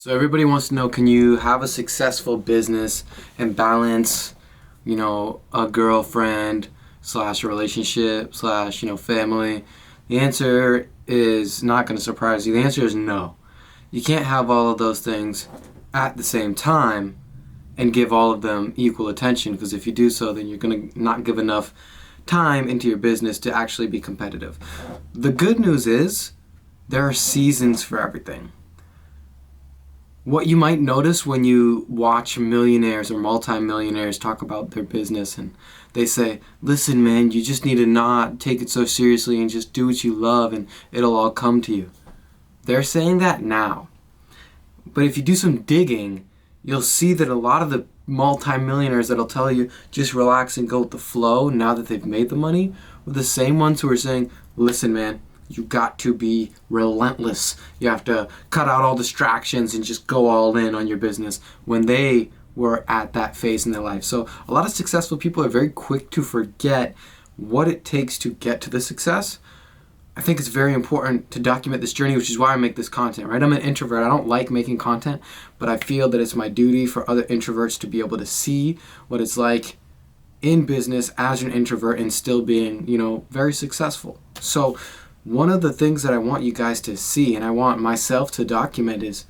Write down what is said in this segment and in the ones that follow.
So everybody wants to know, can you have a successful business and balance, a girlfriend slash relationship slash, family? The answer is not going to surprise you. The answer is no. You can't have all of those things at the same time and give all of them equal attention, because if you do so, then you're going to not give enough time into your business to actually be competitive. The good news is there are seasons for everything. What you might notice when you watch millionaires or multimillionaires talk about their business, and they say, listen, man, you just need to not take it so seriously and just do what you love and it'll all come to you. They're saying that now. But if you do some digging, you'll see that a lot of the multimillionaires that'll tell you just relax and go with the flow now that they've made the money were the same ones who are saying, listen, man, you got to be relentless. You have to cut out all distractions and just go all in on your business when they were at that phase in their life. So a lot of successful people are very quick to forget what it takes to get to the success. I think it's very important to document this journey, which is why I make this content, right? I'm an introvert. I don't like making content, but I feel that it's my duty for other introverts to be able to see what it's like in business as an introvert and still being, very successful. So one of the things that I want you guys to see, and I want myself to document, is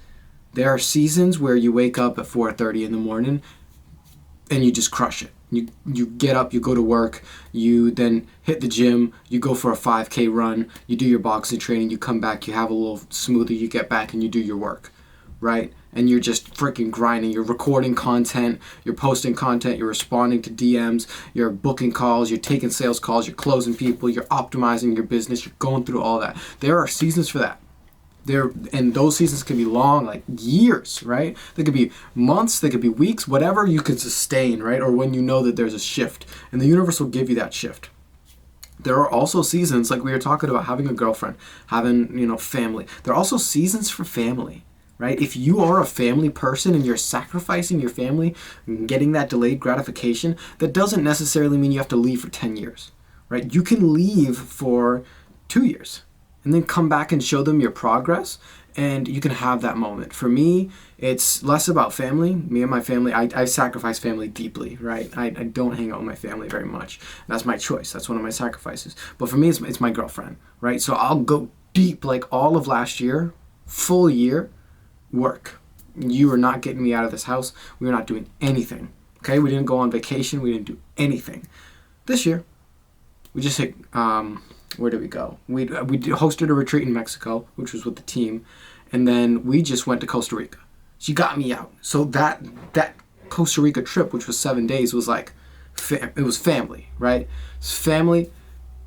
there are seasons where you wake up at 4:30 in the morning and you just crush it. You get up, you go to work, you then hit the gym, you go for a 5K run, you do your boxing training, you come back, you have a little smoothie, you get back and you do your work, right? And you're just freaking grinding. You're recording content, you're posting content, you're responding to DMs, you're booking calls, you're taking sales calls, you're closing people, you're optimizing your business, you're going through all that. There are seasons for that. And those seasons can be long, like years, right? They could be months, they could be weeks, whatever you can sustain, right? Or when you know that there's a shift, and the universe will give you that shift. There are also seasons, like we were talking about, having a girlfriend, having, family. There are also seasons for family, right? If you are a family person and you're sacrificing your family and getting that delayed gratification, that doesn't necessarily mean you have to leave for 10 years, right? You can leave for 2 years and then come back and show them your progress, and you can have that moment. For me, it's less about family. Me and my family, I sacrifice family deeply, right? I don't hang out with my family very much. That's my choice. That's one of my sacrifices. But for me, it's my girlfriend, right? So I'll go deep, like all of last year, full year, work. You are not getting me out of this house. We are not doing anything, okay? We didn't go on vacation. We didn't do anything. This year, we just hit, where did we go? We hosted a retreat in Mexico, which was with the team, and then we just went to Costa Rica. She got me out. So that Costa Rica trip, which was 7 days, was like, it was family, right? It's family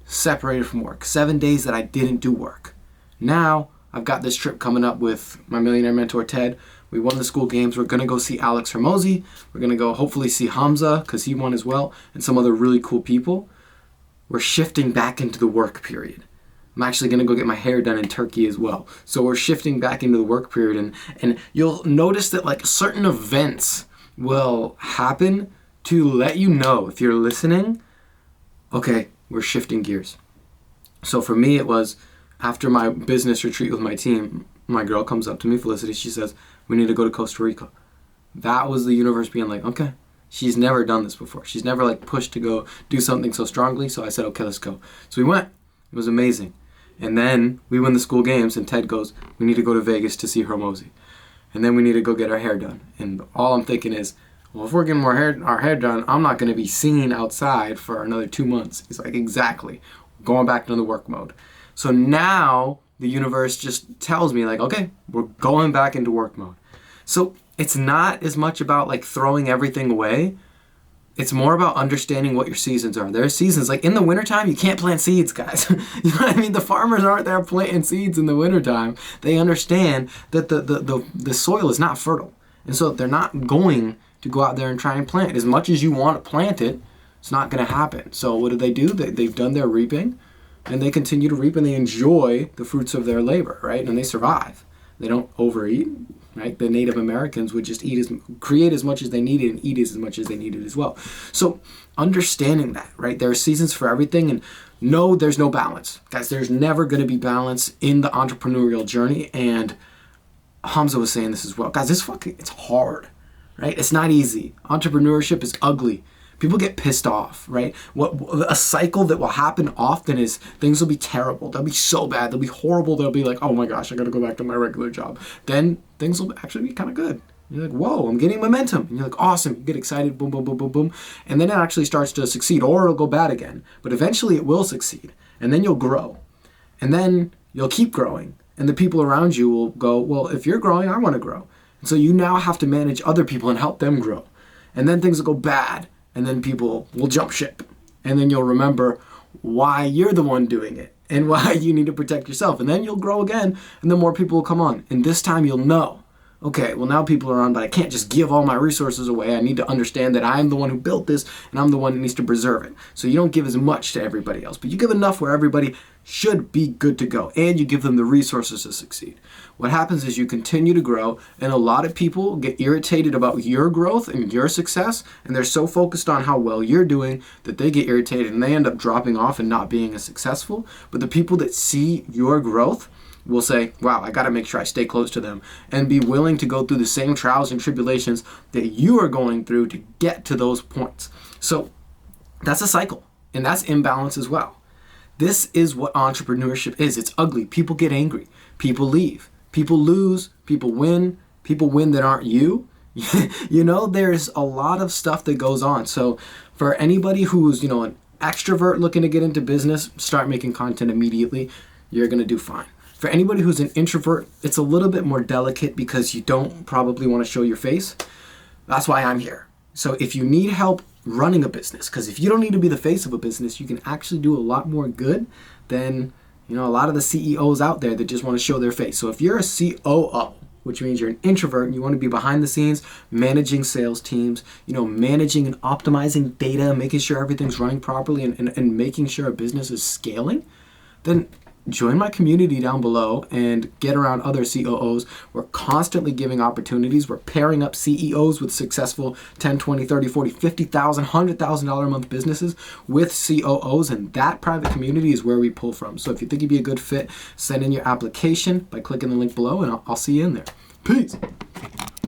separated from work. 7 days that I didn't do work. Now, I've got this trip coming up with my millionaire mentor, Ted. We won the school games. We're going to go see Alex Hormozi. We're going to go hopefully see Hamza, because he won as well, and some other really cool people. We're shifting back into the work period. I'm actually going to go get my hair done in Turkey as well. So we're shifting back into the work period. And you'll notice that like certain events will happen to let you know, if you're listening, okay, we're shifting gears. So for me, it was after my business retreat with my team, my girl comes up to me, Felicity, she says, we need to go to Costa Rica. That was the universe being like, okay. She's never done this before. She's never like pushed to go do something so strongly. So I said, okay, let's go. So we went. It was amazing. And then we win the school games and Ted goes, we need to go to Vegas to see Hormozi. And then we need to go get our hair done. And all I'm thinking is, well, if we're getting our hair done, I'm not going to be seen outside for another 2 months. He's like, exactly. We're going back into the work mode. So now the universe just tells me like, okay, we're going back into work mode. So it's not as much about like throwing everything away. It's more about understanding what your seasons are. There are seasons, like in the wintertime, you can't plant seeds, guys. You know what I mean? The farmers aren't there planting seeds in the wintertime. They understand that the soil is not fertile. And so they're not going to go out there and try and plant. As much as you want to plant it, it's not going to happen. So what do? They've done their reaping, and they continue to reap, and they enjoy the fruits of their labor, right? And they survive. They don't overeat, right? The Native Americans would just create as much as they needed and eat as much as they needed as well. So understanding that, right? There are seasons for everything, and no, there's no balance. Guys, there's never going to be balance in the entrepreneurial journey, and Hamza was saying this as well. Guys, it's hard, right? It's not easy. Entrepreneurship is ugly. People get pissed off, right? A cycle that will happen often is things will be terrible. They'll be so bad. They'll be horrible. They'll be like, oh my gosh, I got to go back to my regular job. Then things will actually be kind of good. You're like, whoa, I'm getting momentum. And you're like, awesome. You get excited, boom, boom, boom, boom, boom. And then it actually starts to succeed, or it'll go bad again. But eventually it will succeed. And then you'll grow. And then you'll keep growing. And the people around you will go, well, if you're growing, I want to grow. And so you now have to manage other people and help them grow. And then things will go bad. And then people will jump ship. And then you'll remember why you're the one doing it and why you need to protect yourself. And then you'll grow again, and then more people will come on. And this time you'll know, okay, well now people are on, but I can't just give all my resources away. I need to understand that I'm the one who built this, and I'm the one that needs to preserve it. So you don't give as much to everybody else, but you give enough where everybody should be good to go, and you give them the resources to succeed. What happens is you continue to grow, and a lot of people get irritated about your growth and your success, and they're so focused on how well you're doing that they get irritated and they end up dropping off and not being as successful. But the people that see your growth will say, wow, I got to make sure I stay close to them, and be willing to go through the same trials and tribulations that you are going through to get to those points. So that's a cycle, and that's imbalance as well. This is what entrepreneurship is. It's ugly. People get angry. People leave. People lose. People win. People win that aren't you. There's a lot of stuff that goes on. So for anybody who's, an extrovert looking to get into business, start making content immediately. You're going to do fine. For anybody who's an introvert, it's a little bit more delicate because you don't probably want to show your face. That's why I'm here. So if you need help running a business, because if you don't need to be the face of a business, you can actually do a lot more good than, a lot of the CEOs out there that just want to show their face. So if you're a COO, which means you're an introvert and you want to be behind the scenes, managing sales teams, managing and optimizing data, making sure everything's running properly and making sure a business is scaling, then join my community down below and get around other COOs. We're constantly giving opportunities. We're pairing up CEOs with successful 10, 20, 30, 40, $50,000, $100,000 a month businesses with COOs, and that private community is where we pull from. So if you think you'd be a good fit, send in your application by clicking the link below, and I'll see you in there. Peace.